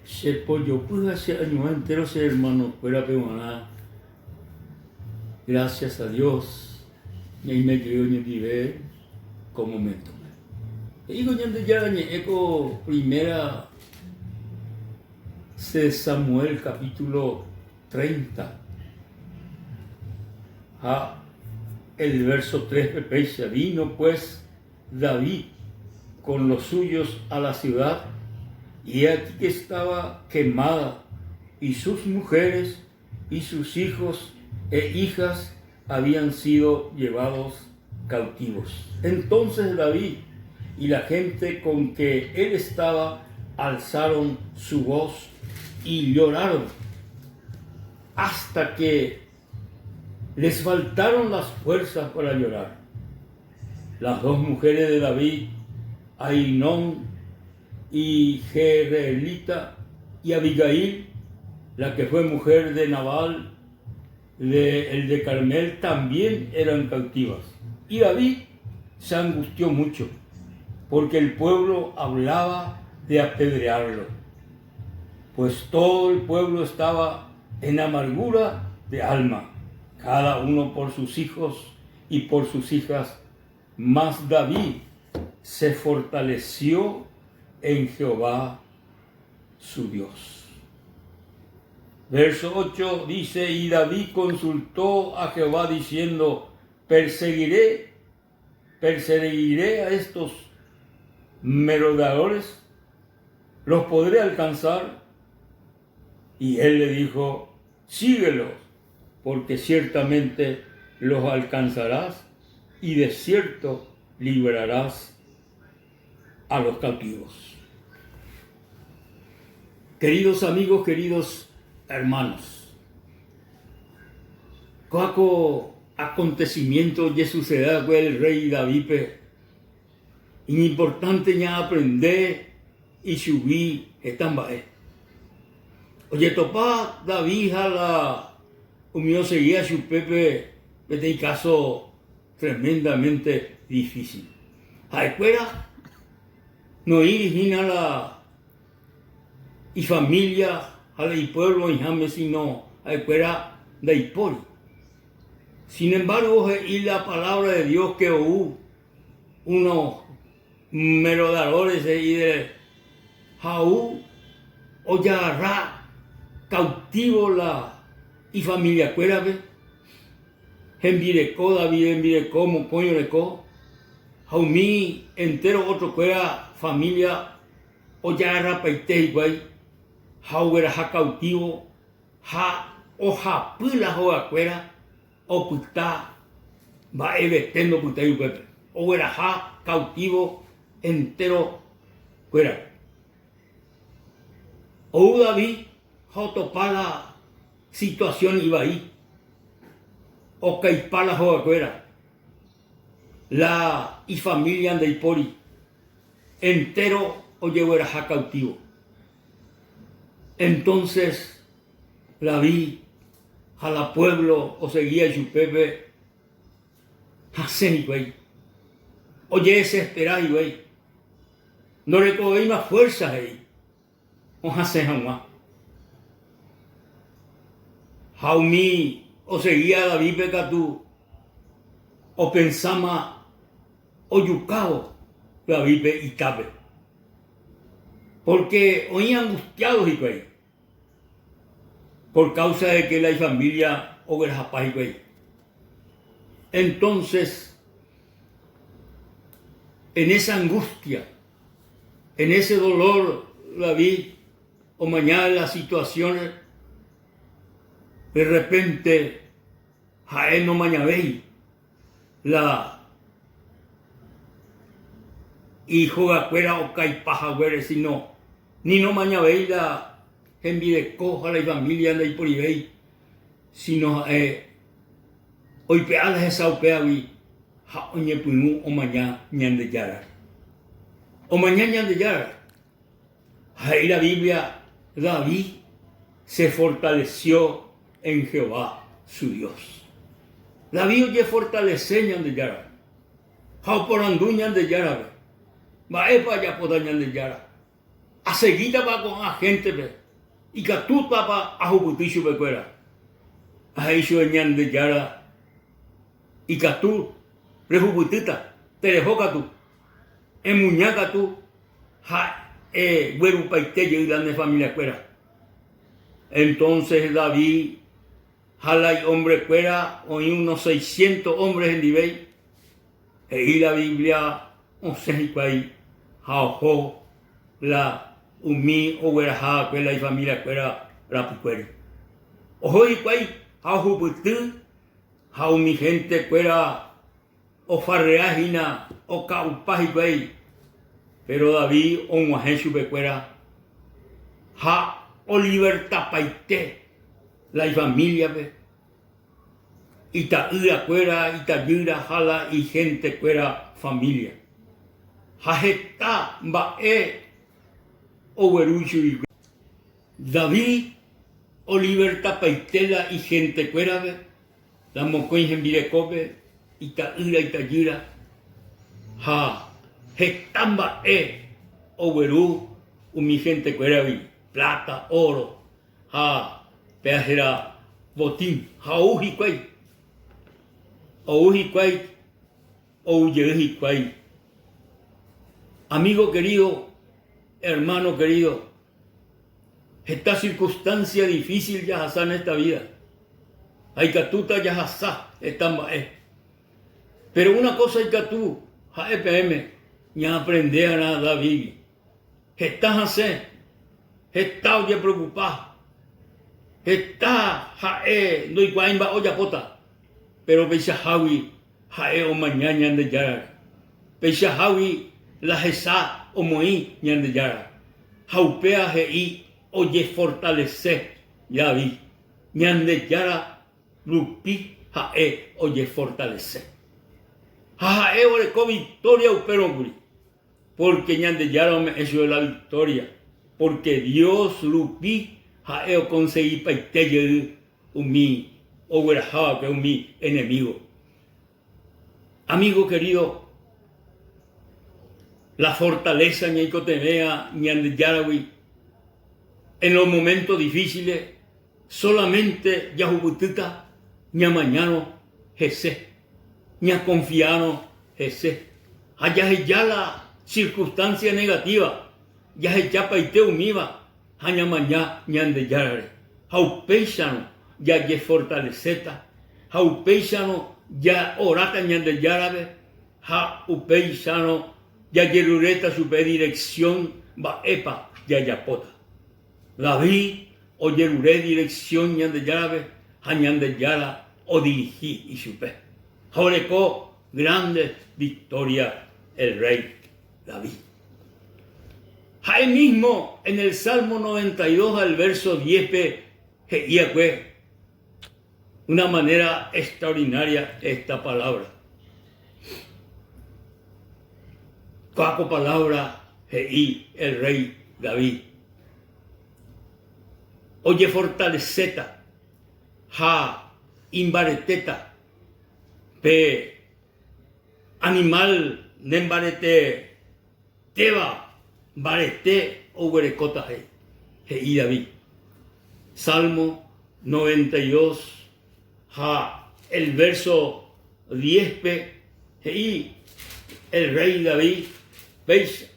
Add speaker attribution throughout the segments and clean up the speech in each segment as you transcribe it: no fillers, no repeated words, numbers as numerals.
Speaker 1: Se pollo pues hace años enteros, hermano, fuera peruana. Gracias a Dios, y me dio ni vive como momento. Y digo ya eco primera de Samuel capítulo 30. El verso 3 me dice, vino pues David con los suyos a la ciudad, y aquí que estaba quemada, y sus mujeres y sus hijos e hijas habían sido llevados cautivos. Entonces David y la gente con que él estaba alzaron su voz y lloraron hasta que les faltaron las fuerzas para llorar. Las dos mujeres de David, Ainón y Jezreelita, y Abigail, la que fue mujer de Nabal, el de Carmel, también eran cautivas. Y David se angustió mucho, porque el pueblo hablaba de apedrearlo, pues todo el pueblo estaba en amargura de alma, cada uno por sus hijos y por sus hijas. Mas David se fortaleció en Jehová su Dios. Verso 8 dice, y David consultó a Jehová diciendo, perseguiré a estos merodeadores, los podré alcanzar. Y él le dijo, síguelos, porque ciertamente los alcanzarás y de cierto liberarás a los cautivos. Queridos amigos, queridos hermanos, cuaco acontecimiento que suceda con el rey David, importante ya aprender y subir esta bae. Oye, topa David a la unión seguía su pepe, este caso tremendamente difícil. Afuera no ir a la y familia a la y pueblo en Jame, sino afuera de Ipol. Sin embargo, y la palabra de Dios que hubo unos merodeadores de Jaú o Yarra cautivo la y familia cuérabe envirecó David envirecó mocoño recó Jaumí entero otro cuera familia o Yarra paite igual Jauera ja cautivo ja o ja pila joa cuera o puta va ebetendo puta y pepe o era ja cautivo entero cuera o David para la situación iba ahí o caipala joa cuera la y familia de Ipori entero o llevo era ja cautivo. Entonces David a la pueblo o seguía su pepe hacen güey oye desesperado güey no recogí más fuerzas ahí o hacen jamás Jaumí o seguía David pecatú o pensaba o yucao David y cabe porque hoy angustiados y güey por causa de que la familia o el japay güey. Entonces en esa angustia en ese dolor David o mañana las situaciones de repente Jaén no mañabey la hijo de afuera o caipaja güere sino ni no mañabey la envidecó a la familia de Iporibey sino hoy peadas esa opeavi ja oñe punu o mañana ñande yara o mañana ñande yara ahí la Biblia David se fortaleció en Jehová su Dios. David oye fortalece ñande yara ja por andu ñande yara va epa ya poda ñande yara a seguida va con a gente pe y que tú tapa a jubutillo pecuera a eso ñan de yara y que tú rejubutita te dejó que tú en muñaca tú ja güero paite y la familia cuera. Entonces David jala y hombre cuera oí unos 600 hombres en Dibey y la Biblia o sea ahí jaojo la umi o güera cuela y familia cuera rapucueri ojo y cuay jaojuputu jao mi gente cuera o farreajina o caupaji cuay pero David o muajensu becuera ja o libertad paite la familia ve ita cuera ita yura jala y gente cuera familia jajeta bae o weruchu David o libertad paitela y gente cuera ve la mocoin en virecobe ita yura ja jetamba o weru mi gente cuera vi plata oro ja peajera botín ja uji cuay o yeji cuay. Amigo querido, hermano querido, esta circunstancia difícil ya está en esta vida. Hay que tú ya está pero una cosa hay que tú EPM ya aprender a nada David. Estás a hacer, estás ya preocupado, estás no hay cuaimba olla pota, pero pecha Javi o mañana de yara, pecha Javi la jesa o moí de yara, jaupea gei oye fortalecer ya vi, de yara lupi oye fortalecer. Con victoria uperonguri, porque ñande yara eso es la victoria, porque Dios lupi o conseguí paiteye umi o verajaba que mi enemigo. Amigo querido, la fortaleza ñaico temea ñande yarawi en los momentos difíciles solamente yahubutita ña mañano jese ña confiano ese allá ya la circunstancia negativa ya ya paite umiva haña maña ñande yarare haupeixano ya ye fortaleceta haupeixano ya orata ñande yarabe haupeixano ya yerureta su dirección va epa ya yapota David o yerure dirección ñande yarabe hañande yara o dirigí y supe Jorecó grande victoria el rey David. Ahí mismo en el Salmo 92 al verso 10 una manera extraordinaria esta palabra. Cuaco palabra el rey David. Oye fortaleceta, ja imbareteta. Pe animal nembarete teba barete o berecota y David. Salmo 92 el verso 10 y el rey David veis,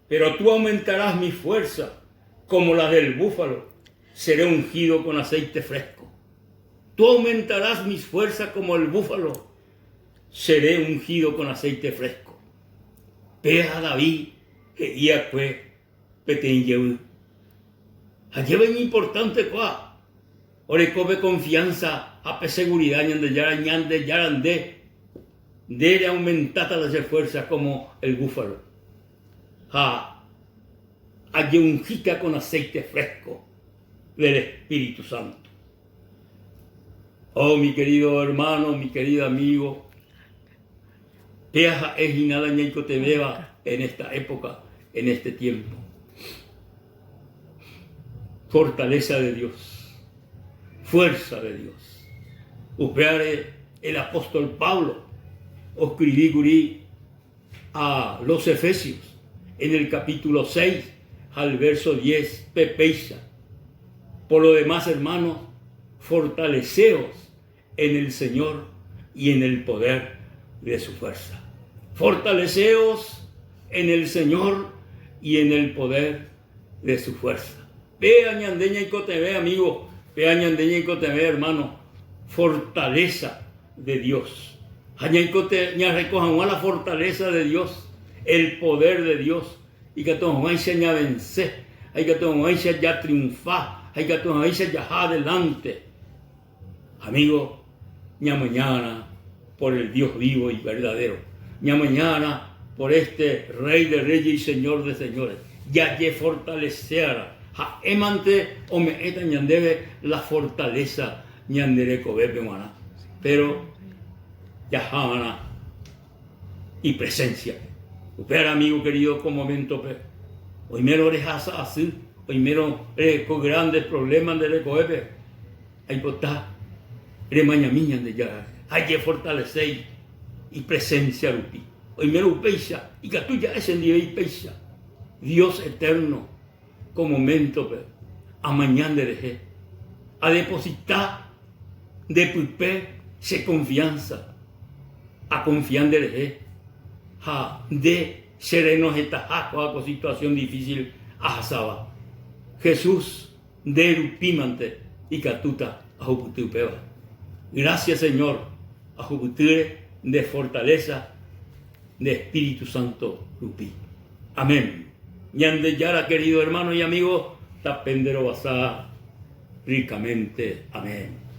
Speaker 1: pero tú aumentarás mi fuerza como la del búfalo, seré ungido con aceite fresco. Tú aumentarás mis fuerzas como el búfalo, seré ungido con aceite fresco. Pea David, que ia que peten yehu. Allí ven importante cuá. Ore come confianza, a seguridad, ñande yarande, debe aumentar las fuerzas como el búfalo. Allí ungida con aceite fresco del Espíritu Santo. Oh, mi querido hermano, mi querido amigo, Teaja es y nada ñaico te beba en esta época, en este tiempo. Fortaleza de Dios, fuerza de Dios. Upeare el apóstol Pablo, escribí a los Efesios, en el capítulo 6, al verso 10, pepeisha. Por lo demás, hermanos, fortaleceos en el Señor y en el poder de su fuerza. Fortaleceos en el Señor y en el poder de su fuerza. Vea ñandeña y cotebe, amigo. Vea ñandeña y cotebe, hermano. Fortaleza de Dios. Ña recojan la fortaleza de Dios, el poder de Dios. Y que todos vayan a vencer. Hay que todos vayan ya triunfar. Hay que todos vayan ya adelante. Amigo, ña mañana por el Dios vivo y verdadero. Ña mañana por este Rey de Reyes y Señor de Señores. Ya que fortalecerá. Ja emante o me eta ñandebe la fortaleza ñandere cobepe mana. Pero ya jamana y presencia. Usted, amigo querido, con momento pe. Hoy mero orejas así. Hoy mero con grandes problemas de recoepe. Ahí está. Mañana de ya. Hay que fortalecer y presencia rupi. Hoy mero upeisha. Y que tú ya es en día y peisha. Dios eterno. Con momento pe. A mañana de a depositar de pupe se confianza. A confiar de de serenos esta con situación difícil a Saba. Jesús de rupimante y catuta a juputupeba. Gracias, Señor, a juputure de fortaleza de Espíritu Santo rupi. Amén. Ñande yara, querido hermano y amigo, tapendero basá ricamente. Amén.